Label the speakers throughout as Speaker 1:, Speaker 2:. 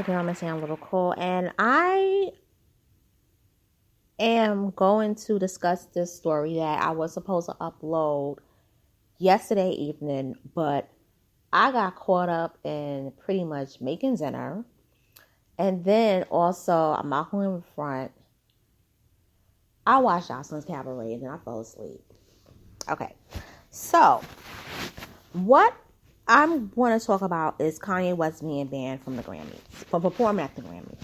Speaker 1: again on Missing a Little Cool, and I am going to discuss this story that I was supposed to upload yesterday evening, but I got caught up in pretty much making dinner, and then also I'm out in front. I watched Jocelyn's Cabaret, and then I fell asleep. Okay, so what I'm going to talk about is Kanye West being banned from the Grammys, from performing at the Grammys.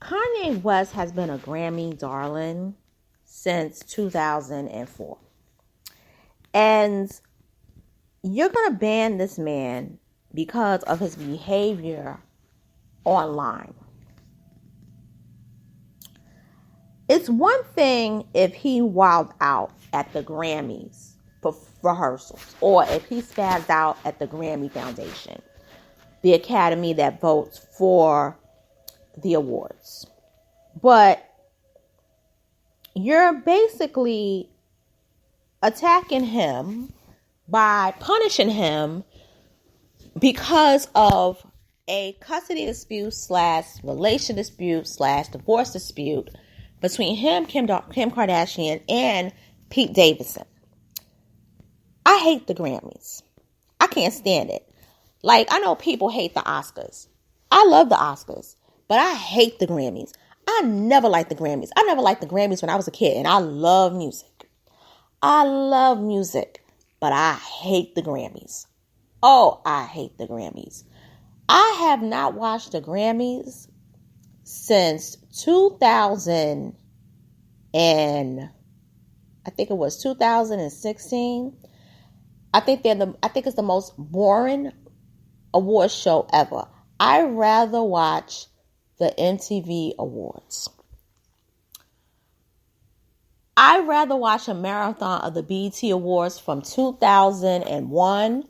Speaker 1: Kanye West has been a Grammy darling since 2004. And you're going to ban this man because of his behavior online. It's one thing if he wilded out at the Grammys for rehearsals, or if he spazzed out at the Grammy Foundation, the academy that votes for the awards. But you're basically attacking him by punishing him because of a custody dispute / relation dispute / divorce dispute between him, Kim Kardashian, and Pete Davidson. I hate the Grammys. I can't stand it. Like, I know people hate the Oscars. I love the Oscars, but I hate the Grammys. I never liked the Grammys. I never liked the Grammys when I was a kid, and I love music. I love music, but I hate the Grammys. Oh, I hate the Grammys. I have not watched the Grammys since 2000 and I think it was 2016. I think it's the most boring award show ever. I'd rather watch the MTV Awards. I'd rather watch a marathon of the BET Awards from 2001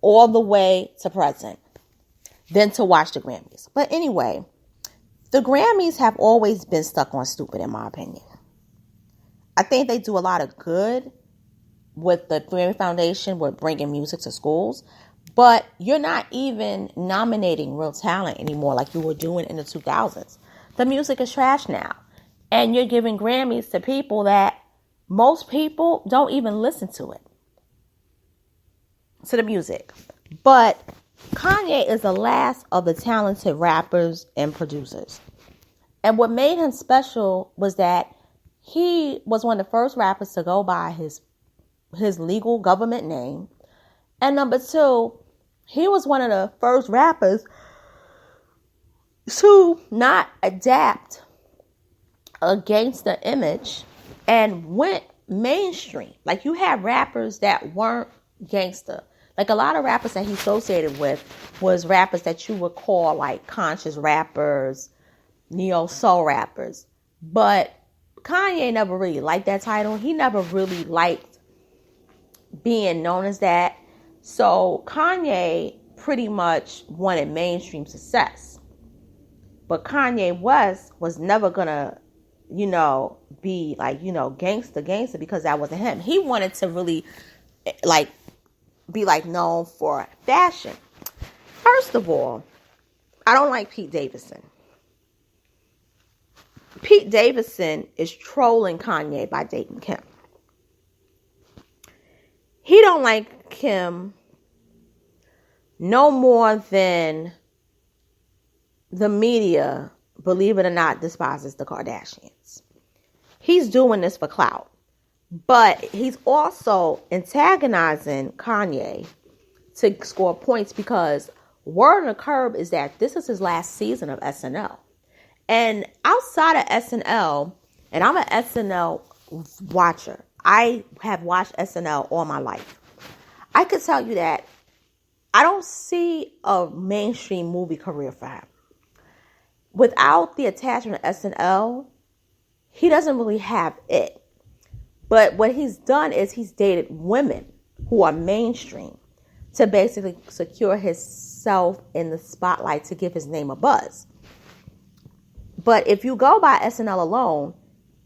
Speaker 1: all the way to present than to watch the Grammys. But anyway, the Grammys have always been stuck on stupid, in my opinion. I think they do a lot of good with the Grammy Foundation with bringing music to schools, but you're not even nominating real talent anymore like you were doing in the 2000s. The music is trash now, and you're giving Grammys to people that most people don't even listen to it, to the music. But Kanye is the last of the talented rappers and producers, and what made him special was that he was one of the first rappers to go by his legal government name. And number two, he was one of the first rappers to not adapt a gangster image and went mainstream. Like, you had rappers that weren't gangster. Like, a lot of rappers that he associated with was rappers that you would call like conscious rappers, neo soul rappers. But Kanye never really liked that title. He never really liked being known as that. So Kanye pretty much wanted mainstream success. But Kanye West was never gonna, be like, gangster, because that wasn't him. He wanted to really be known for fashion. First of all, I don't like Pete Davidson. Pete Davidson is trolling Kanye by dating Kim. He don't like Kim no more than the media, believe it or not, despises the Kardashians. He's doing this for clout. But he's also antagonizing Kanye to score points, because word on the curb is that this is his last season of SNL. And outside of SNL, and I'm an SNL watcher. I have watched SNL all my life. I could tell you that I don't see a mainstream movie career for him. Without the attachment of SNL, he doesn't really have it. But what he's done is he's dated women who are mainstream to basically secure himself in the spotlight, to give his name a buzz. But if you go by SNL alone,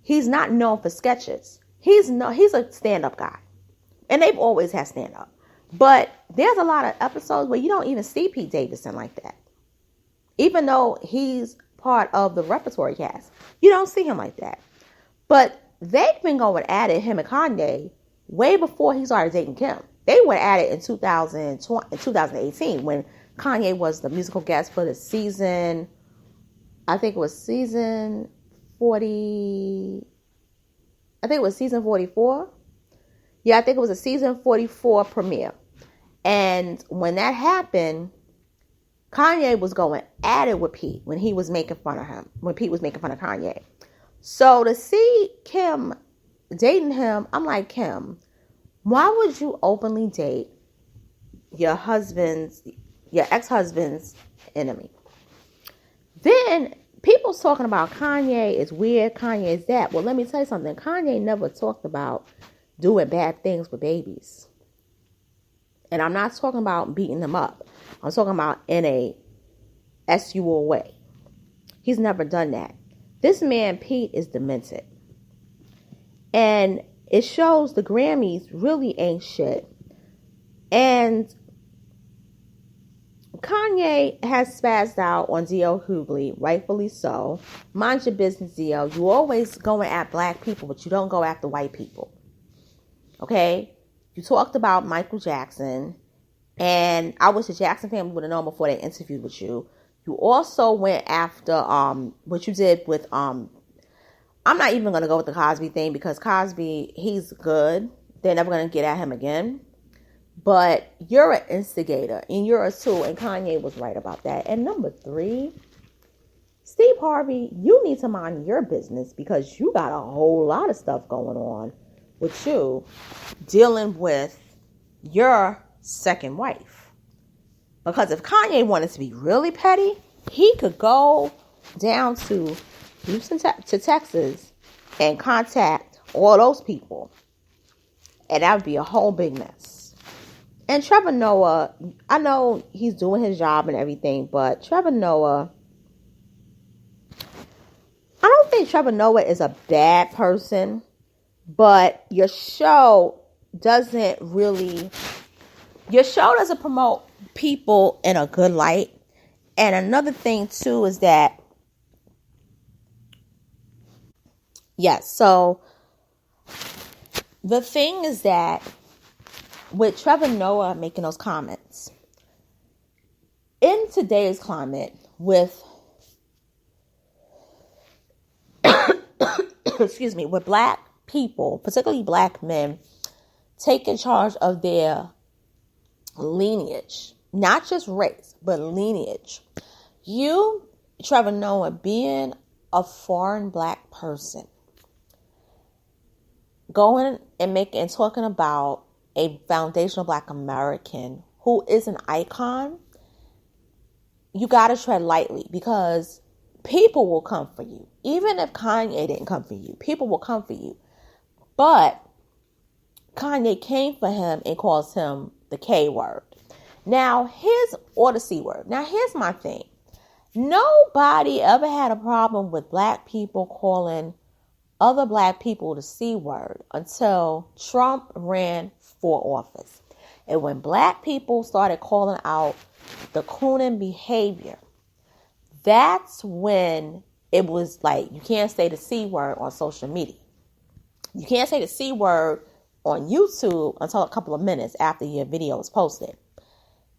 Speaker 1: he's not known for sketches. He's a stand-up guy. And they've always had stand-up. But there's a lot of episodes where you don't even see Pete Davidson like that. Even though he's part of the repertory cast, you don't see him like that. But they've been going at it, him and Kanye, way before he started dating Kim. They went at it in 2018 when Kanye was the musical guest for the season, I think it was season 40, I think it was season 44. Yeah, I think it was a season 44 premiere. And when that happened, Kanye was going at it with Pete when he was making fun of him, when Pete was making fun of Kanye. So to see Kim dating him, I'm like, Kim, why would you openly date your ex-husband's enemy? Then people's talking about Kanye is weird, Kanye is that. Well, let me tell you something. Kanye never talked about doing bad things with babies. And I'm not talking about beating them up. I'm talking about in a sexual way. He's never done that. This man, Pete, is demented. And it shows the Grammys really ain't shit. And Kanye has spazzed out on D.L. Hughley, rightfully so. Mind your business, D.L. You always going at black people, but you don't go after white people. Okay? You talked about Michael Jackson, and I wish the Jackson family would have known before they interviewed with you. You also went after what you did with I'm not even going to go with the Cosby thing because Cosby, he's good. They're never going to get at him again. But you're an instigator, and you're a tool, and Kanye was right about that. And number 3, Steve Harvey, you need to mind your business because you got a whole lot of stuff going on with you dealing with your second wife. Because if Kanye wanted to be really petty, he could go down to Houston, to Texas, and contact all those people. And that would be a whole big mess. And Trevor Noah, I know he's doing his job and everything, but Trevor Noah, I don't think Trevor Noah is a bad person, but your show doesn't promote people in a good light. And another thing too is that, yes, so the thing is that with Trevor Noah making those comments, in today's climate with, excuse me, with black people, particularly black men, taking charge of their lineage, not just race, but lineage. You, Trevor Noah, being a foreign black person, going and talking about a foundational black American who is an icon, you got to tread lightly because people will come for you. Even if Kanye didn't come for you, people will come for you. But Kanye came for him and calls him the K word. Now, or the C word. Now, here's my thing. Nobody ever had a problem with black people calling other black people the C word until Trump ran for office. And when black people started calling out the cooning behavior, that's when it was like, you can't say the C word on social media. You can't say the C word on YouTube until a couple of minutes after your video is posted.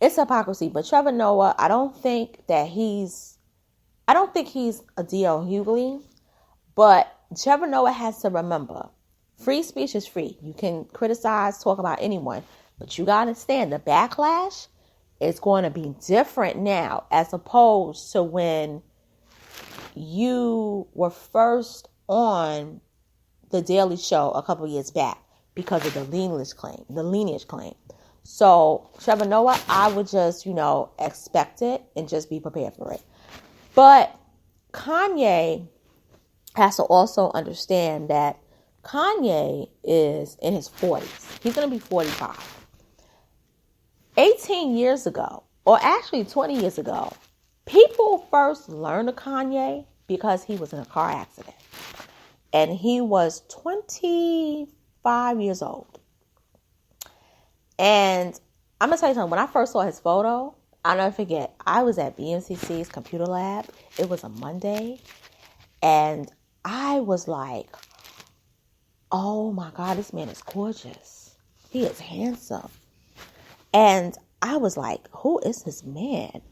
Speaker 1: It's hypocrisy. But Trevor Noah, I don't think he's a D.L. Hughley, but Trevor Noah has to remember, free speech is free. You can criticize, talk about anyone, but you got to understand the backlash is going to be different now as opposed to when you were first on the Daily Show a couple years back because of the lineage claim. So Trevor Noah, I would just, expect it and just be prepared for it. But Kanye has to also understand that Kanye is in his 40s. He's going to be 45. 18 years ago, or actually 20 years ago, people first learned of Kanye because he was in a car accident. And he was 25 years old. And I'm going to tell you something. When I first saw his photo, I'll never forget. I was at BMCC's computer lab. It was a Monday. And I was like, oh my God, this man is gorgeous. He is handsome. And I was like, who is this man?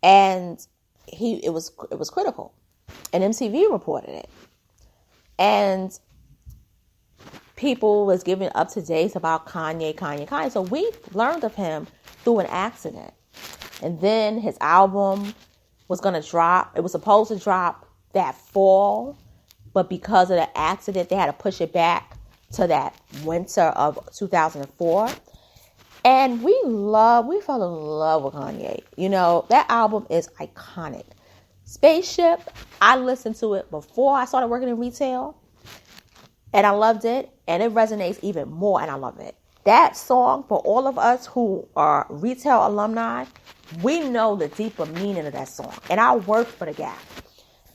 Speaker 1: And it was critical. And MTV reported it. And people was giving up to dates about Kanye. So we learned of him through an accident. And then his album was going to drop. It was supposed to drop that fall. But because of the accident, they had to push it back to that winter of 2004. And we fell in love with Kanye. You know, that album is iconic. Spaceship, I listened to it before I started working in retail. And I loved it. And it resonates even more. And I love it. That song, for all of us who are retail alumni, we know the deeper meaning of that song. And I worked for the Gap.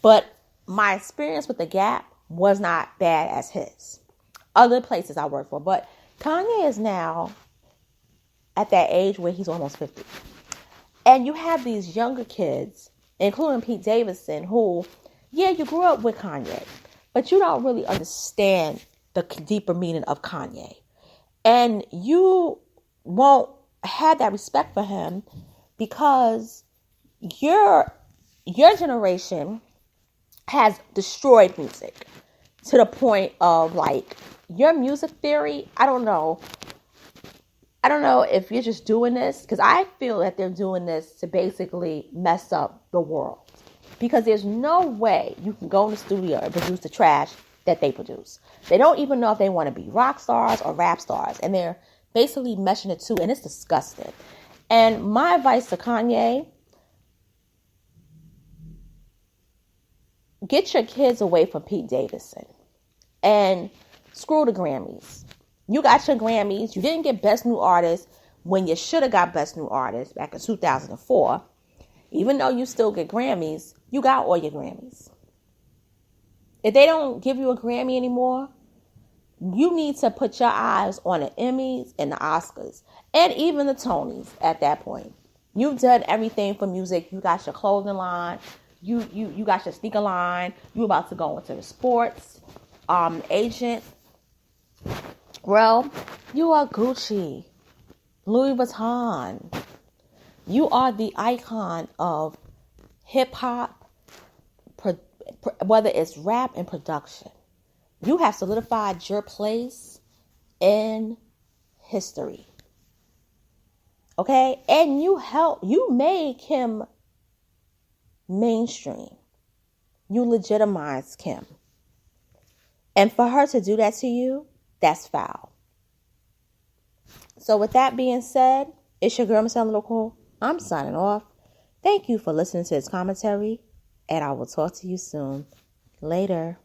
Speaker 1: But my experience with the Gap was not bad as his. Other places I worked for. But Kanye is now at that age where he's almost 50. And you have these younger kids, including Pete Davidson, who, yeah, you grew up with Kanye, but you don't really understand the deeper meaning of Kanye. And you won't have that respect for him because your generation has destroyed music to the point of like your music theory. I don't know if you're just doing this because I feel that they're doing this to basically mess up the world because there's no way you can go in the studio and produce the trash that they produce. They don't even know if they want to be rock stars or rap stars, and they're basically meshing it too, and it's disgusting. And my advice to Kanye, get your kids away from Pete Davidson and screw the Grammys. You got your Grammys. You didn't get Best New Artist when you should have got Best New Artist back in 2004. Even though you still get Grammys, you got all your Grammys. If they don't give you a Grammy anymore, you need to put your eyes on the Emmys and the Oscars and even the Tonys at that point. You've done everything for music. You got your clothing line. You got your sneaker line. You about to go into the sports agent. Well, you are Gucci, Louis Vuitton. You are the icon of hip hop, whether it's rap and production. You have solidified your place in history. Okay? And you made Kim mainstream. You legitimized Kim. And for her to do that to you, that's foul. So with that being said, it's your girl, Miss Local. I'm signing off. Thank you for listening to this commentary, and I will talk to you soon. Later.